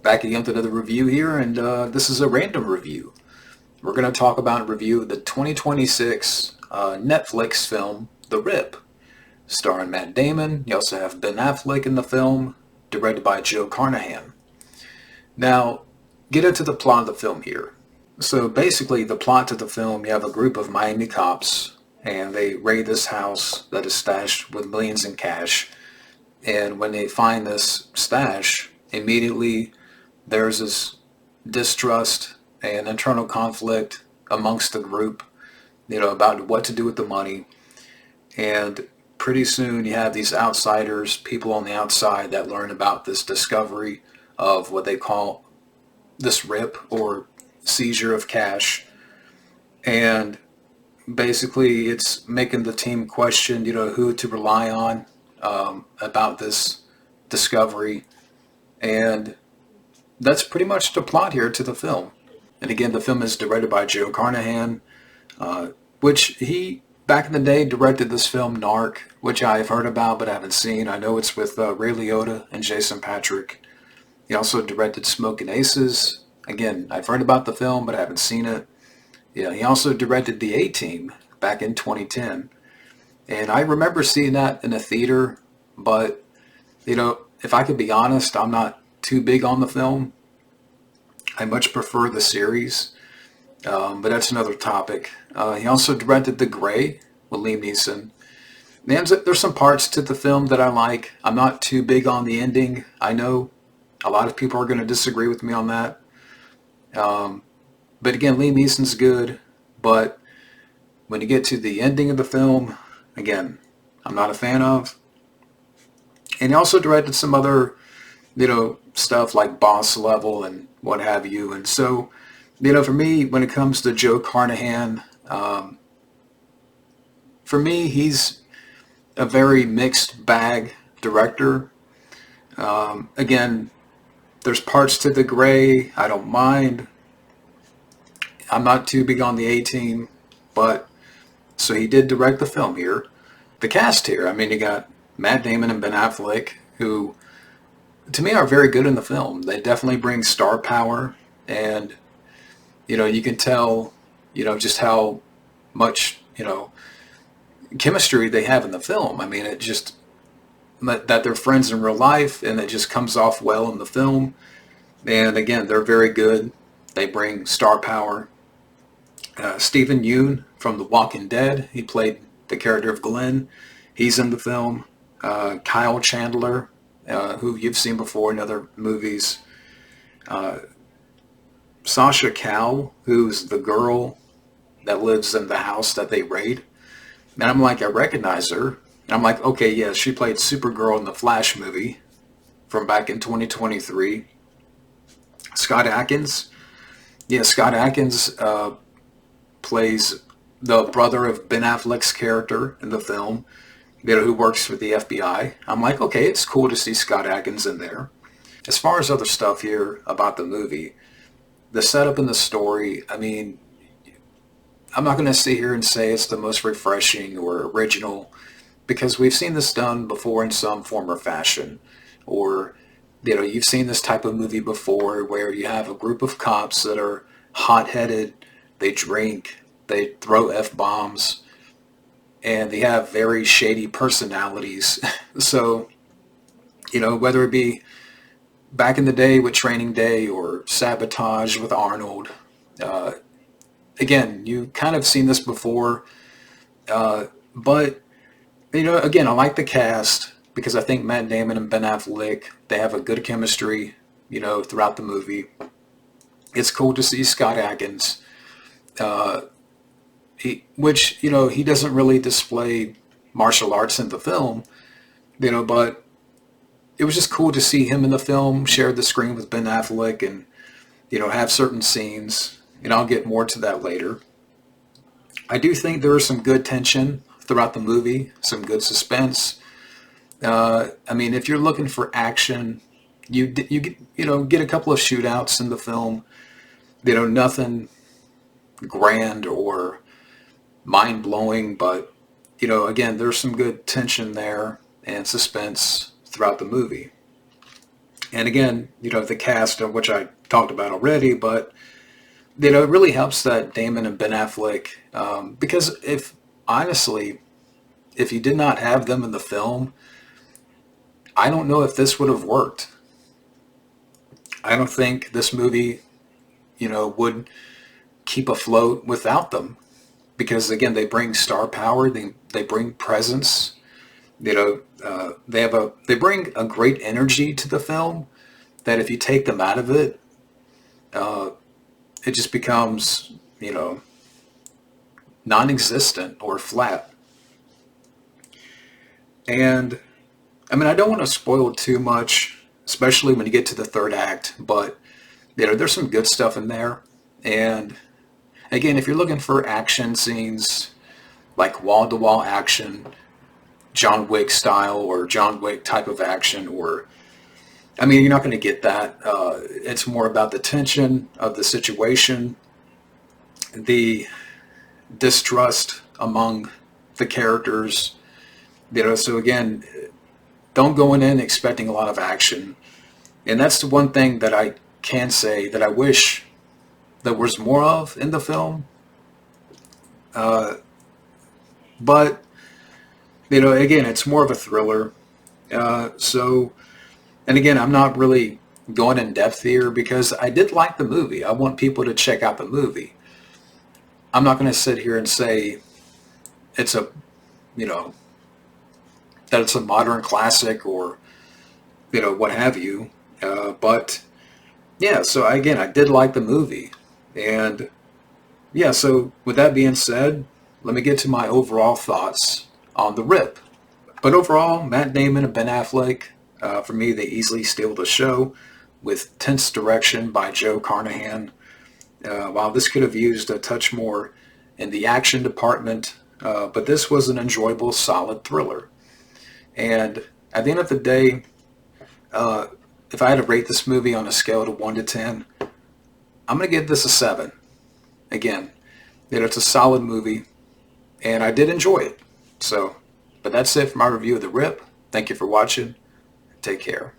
Back again with another review here, and this is a random review. We're going to talk about a review of the 2026 Netflix film, The Rip, starring Matt Damon. You also have Ben Affleck in the film, directed by Joe Carnahan. Now, get into the plot of the film here. So basically, the plot to the film, you have a group of Miami cops, and they raid this house that is stashed with millions in cash. And when they find this stash, immediately there's this distrust and internal conflict amongst the group, about what to do with the money. And pretty soon you have these outsiders, people on the outside that learn about this discovery of what they call this rip or seizure of cash. And basically it's making the team question, who to rely on about this discovery. And that's pretty much the plot here to the film. And again, the film is directed by Joe Carnahan, which he, back in the day, directed this film, Narc, which I've heard about but haven't seen. I know it's with Ray Liotta and Jason Patric. He also directed Smoking Aces. Again, I've heard about the film but I haven't seen it. Yeah, he also directed The A-Team back in 2010. And I remember seeing that in a theater, but, if I could be honest, I'm not too big on the film. I much prefer the series, but that's another topic. He also directed The Grey with Liam Neeson. There's some parts to the film that I like. I'm not too big on the ending. I know a lot of people are going to disagree with me on that. But again, Liam Neeson's good, but when you get to the ending of the film, again, I'm not a fan of. And he also directed some other, stuff like Boss Level and what have you. And so, for me, when it comes to Joe Carnahan, for me, he's a very mixed bag director. Again, there's parts to The Grey I don't mind. I'm not too big on the A-Team, but so he did direct the film here. The cast here, you got Matt Damon and Ben Affleck, who to me are very good in the film. They definitely bring star power, and you can tell just how much chemistry they have in the film. It just that they're friends in real life, and it just comes off well in the film. And again, they're very good. They bring star power. Stephen Yeun from The Walking Dead, he played the character of Glenn. He's in the film. Kyle Chandler, who you've seen before in other movies. Sasha Cal, who's the girl that lives in the house that they raid. And I'm like, I recognize her. And I'm like, okay, yeah, she played Supergirl in the Flash movie from back in 2023. Scott Adkins. Yeah, Scott Adkins plays the brother of Ben Affleck's character in the film, who works for the FBI. I'm like, okay, it's cool to see Scott Adkins in there. As far as other stuff here about the movie, the setup and the story, I'm not going to sit here and say it's the most refreshing or original, because we've seen this done before in some form or fashion. Or, you've seen this type of movie before where you have a group of cops that are hot-headed, they drink, they throw F-bombs, and they have very shady personalities. So, whether it be back in the day with Training Day or Sabotage with Arnold, again, you kind of seen this before. But, again, I like the cast because I think Matt Damon and Ben Affleck, they have a good chemistry, throughout the movie. It's cool to see Scott Adkins, he doesn't really display martial arts in the film, but it was just cool to see him in the film, share the screen with Ben Affleck, and, have certain scenes, and I'll get more to that later. I do think there is some good tension throughout the movie, some good suspense. If you're looking for action, you get a couple of shootouts in the film. Nothing grand or mind-blowing, but again, there's some good tension there and suspense throughout the movie. And again, the cast, of which I talked about already, but it really helps that Damon and Ben Affleck, because honestly, if you did not have them in the film, I don't know if this would have worked. I don't think this movie, would keep afloat without them, because again, they bring star power, they bring presence, they bring a great energy to the film that if you take them out of it, it just becomes, non-existent or flat. And I mean, I don't want to spoil it too much, especially when you get to the third act, but there's some good stuff in there. And again, if you're looking for action scenes, like wall-to-wall action, John Wick style or John Wick type of action, or I mean, you're not going to get that. It's more about the tension of the situation, the distrust among the characters. So again, don't go in expecting a lot of action. And that's the one thing that I can say that I wish there was more of in the film. But, again, it's more of a thriller. And again, I'm not really going in depth here because I did like the movie. I want people to check out the movie. I'm not going to sit here and say it's that it's a modern classic or, what have you. But yeah, so again, I did like the movie. And yeah, so with that being said, let me get to my overall thoughts on The Rip. But overall, Matt Damon and Ben Affleck, for me, they easily steal the show with tense direction by Joe Carnahan. While this could have used a touch more in the action department, but this was an enjoyable, solid thriller. And at the end of the day, if I had to rate this movie on a scale of 1 to 10, I'm going to give this a 7. Again, it's a solid movie, and I did enjoy it. So, but that's it for my review of The Rip. Thank you for watching. Take care.